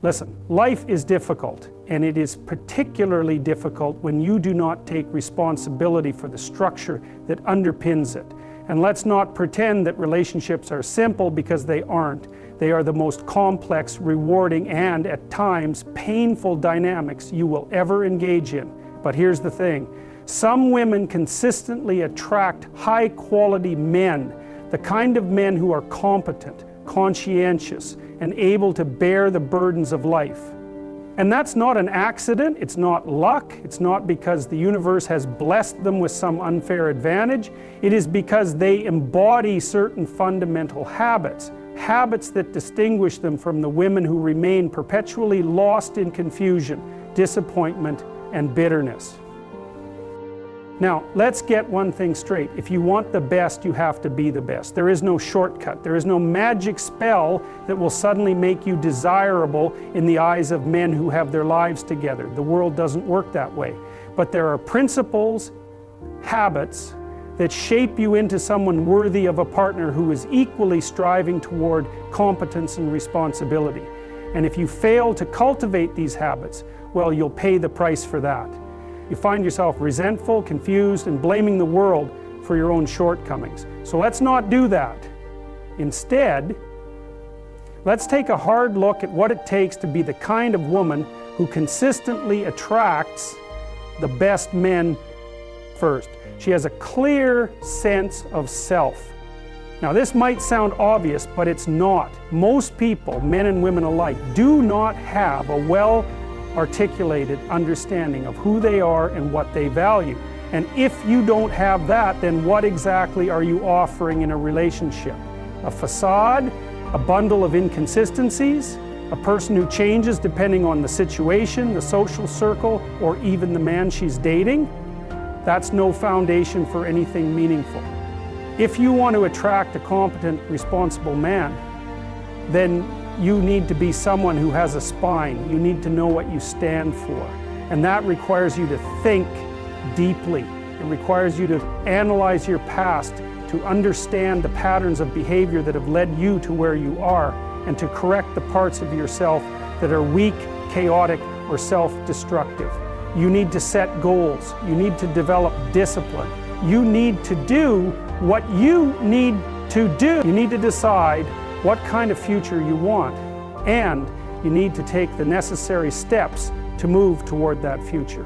Listen, life is difficult, and it is particularly difficult when you do not take responsibility for the structure that underpins it. And let's not pretend that relationships are simple, because they aren't. They are the most complex, rewarding, and at times painful dynamics you will ever engage in. But here's the thing. Some women consistently attract high-quality men, the kind of men who are competent, conscientious, and able to bear the burdens of life. And that's not an accident, it's not luck, it's not because the universe has blessed them with some unfair advantage. It is because they embody certain fundamental habits, habits that distinguish them from the women who remain perpetually lost in confusion, disappointment, and bitterness. Now, let's get one thing straight. If you want the best, you have to be the best. There is no shortcut. There is no magic spell that will suddenly make you desirable in the eyes of men who have their lives together. The world doesn't work that way. But there are principles, habits, that shape you into someone worthy of a partner who is equally striving toward competence and responsibility. And if you fail to cultivate these habits, well, you'll pay the price for that. You find yourself resentful, confused, and blaming the world for your own shortcomings. So let's not do that. Instead, let's take a hard look at what it takes to be the kind of woman who consistently attracts the best men first. She has a clear sense of self. Now, this might sound obvious, but it's not. Most people, men and women alike, do not have a well-articulated understanding of who they are and what they value. And if you don't have that, then what exactly are you offering in a relationship? A facade? A bundle of inconsistencies? A person who changes depending on the situation, the social circle, or even the man she's dating? That's no foundation for anything meaningful. If you want to attract a competent, responsible man, then you need to be someone who has a spine. You need to know what you stand for. And that requires you to think deeply. It requires you to analyze your past, to understand the patterns of behavior that have led you to where you are, and to correct the parts of yourself that are weak, chaotic, or self-destructive. You need to set goals. You need to develop discipline. You need to do what you need to do. You need to decide what kind of future you want, and you need to take the necessary steps to move toward that future.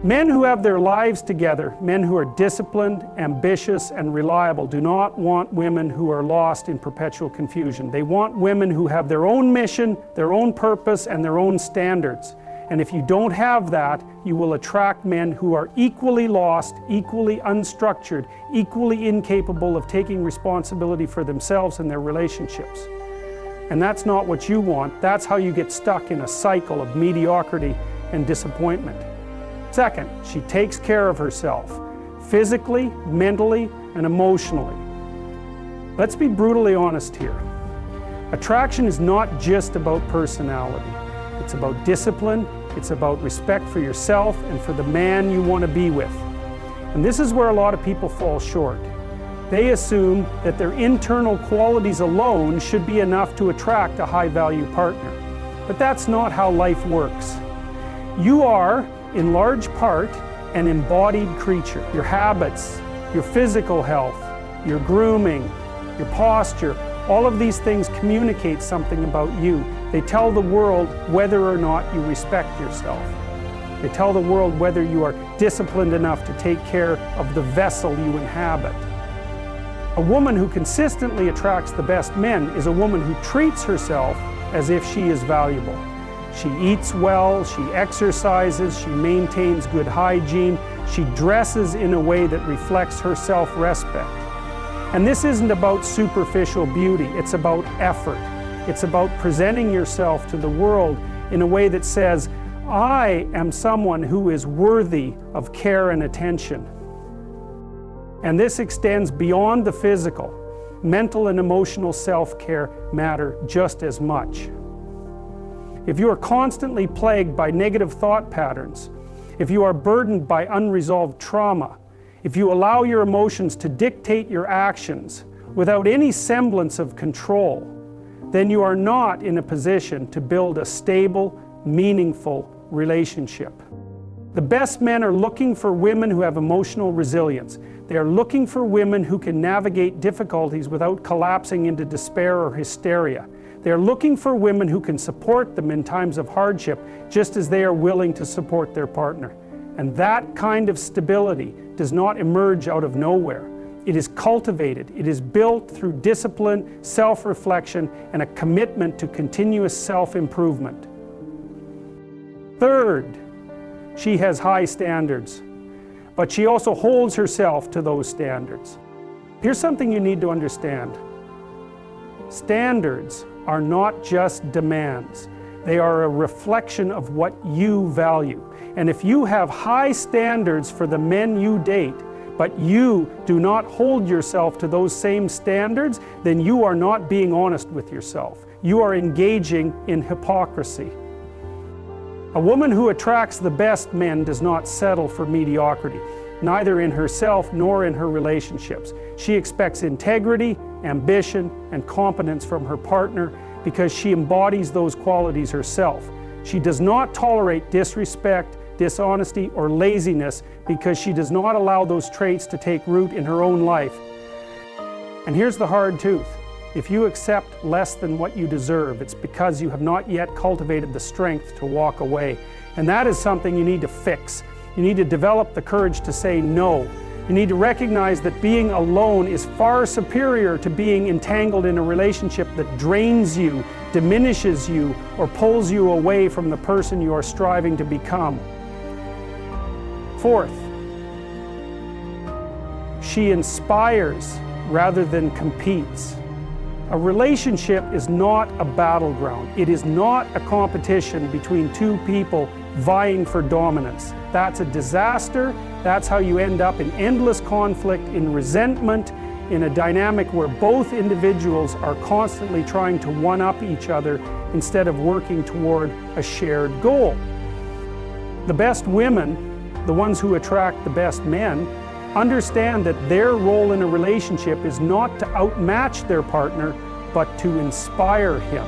Men who have their lives together, men who are disciplined, ambitious, and reliable, do not want women who are lost in perpetual confusion. They want women who have their own mission, their own purpose, and their own standards. And if you don't have that, you will attract men who are equally lost, equally unstructured, equally incapable of taking responsibility for themselves and their relationships. And that's not what you want. That's how you get stuck in a cycle of mediocrity and disappointment. Second, she takes care of herself, physically, mentally, and emotionally. Let's be brutally honest here. Attraction is not just about personality. It's about discipline, it's about respect for yourself and for the man you want to be with. And this is where a lot of people fall short. They assume that their internal qualities alone should be enough to attract a high-value partner. But that's not how life works. You are, in large part, an embodied creature. Your habits, your physical health, your grooming, your posture, all of these things communicate something about you. They tell the world whether or not you respect yourself. They tell the world whether you are disciplined enough to take care of the vessel you inhabit. A woman who consistently attracts the best men is a woman who treats herself as if she is valuable. She eats well, she exercises, she maintains good hygiene, she dresses in a way that reflects her self-respect. And this isn't about superficial beauty, it's about effort. It's about presenting yourself to the world in a way that says, I am someone who is worthy of care and attention. And this extends beyond the physical. Mental and emotional self-care matter just as much. If you are constantly plagued by negative thought patterns, if you are burdened by unresolved trauma, if you allow your emotions to dictate your actions without any semblance of control, then you are not in a position to build a stable, meaningful relationship. The best men are looking for women who have emotional resilience. They are looking for women who can navigate difficulties without collapsing into despair or hysteria. They are looking for women who can support them in times of hardship, just as they are willing to support their partner. And that kind of stability does not emerge out of nowhere. It is cultivated. It is built through discipline, self-reflection, and a commitment to continuous self-improvement. Third, she has high standards, but she also holds herself to those standards. Here's something you need to understand. Standards are not just demands. They are a reflection of what you value. And if you have high standards for the men you date, but you do not hold yourself to those same standards, then you are not being honest with yourself. You are engaging in hypocrisy. A woman who attracts the best men does not settle for mediocrity, neither in herself nor in her relationships. She expects integrity, ambition, and competence from her partner because she embodies those qualities herself. She does not tolerate disrespect, dishonesty, or laziness because she does not allow those traits to take root in her own life. And here's the hard truth. If you accept less than what you deserve, it's because you have not yet cultivated the strength to walk away. And that is something you need to fix. You need to develop the courage to say no. You need to recognize that being alone is far superior to being entangled in a relationship that drains you, diminishes you, or pulls you away from the person you are striving to become. Fourth, she inspires rather than competes. A relationship is not a battleground. It is not a competition between two people vying for dominance. That's a disaster. That's how you end up in endless conflict, in resentment, in a dynamic where both individuals are constantly trying to one-up each other instead of working toward a shared goal. The best women, the ones who attract the best men, understand that their role in a relationship is not to outmatch their partner, but to inspire him.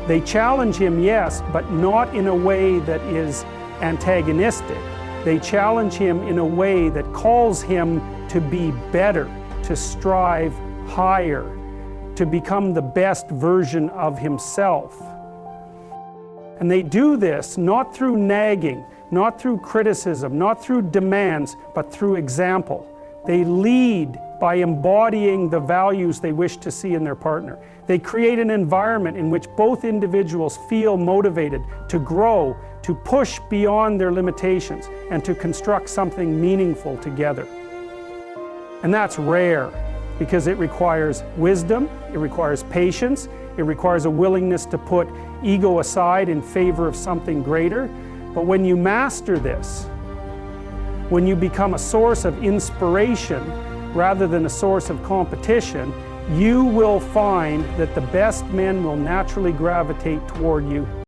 They challenge him, yes, but not in a way that is antagonistic. They challenge him in a way that calls him to be better, to strive higher, to become the best version of himself. And they do this not through nagging, not through criticism, not through demands, but through example. They lead by embodying the values they wish to see in their partner. They create an environment in which both individuals feel motivated to grow, to push beyond their limitations, and to construct something meaningful together. And that's rare because it requires wisdom, it requires patience, it requires a willingness to put ego aside in favor of something greater. But when you master this, when you become a source of inspiration rather than a source of competition, you will find that the best men will naturally gravitate toward you.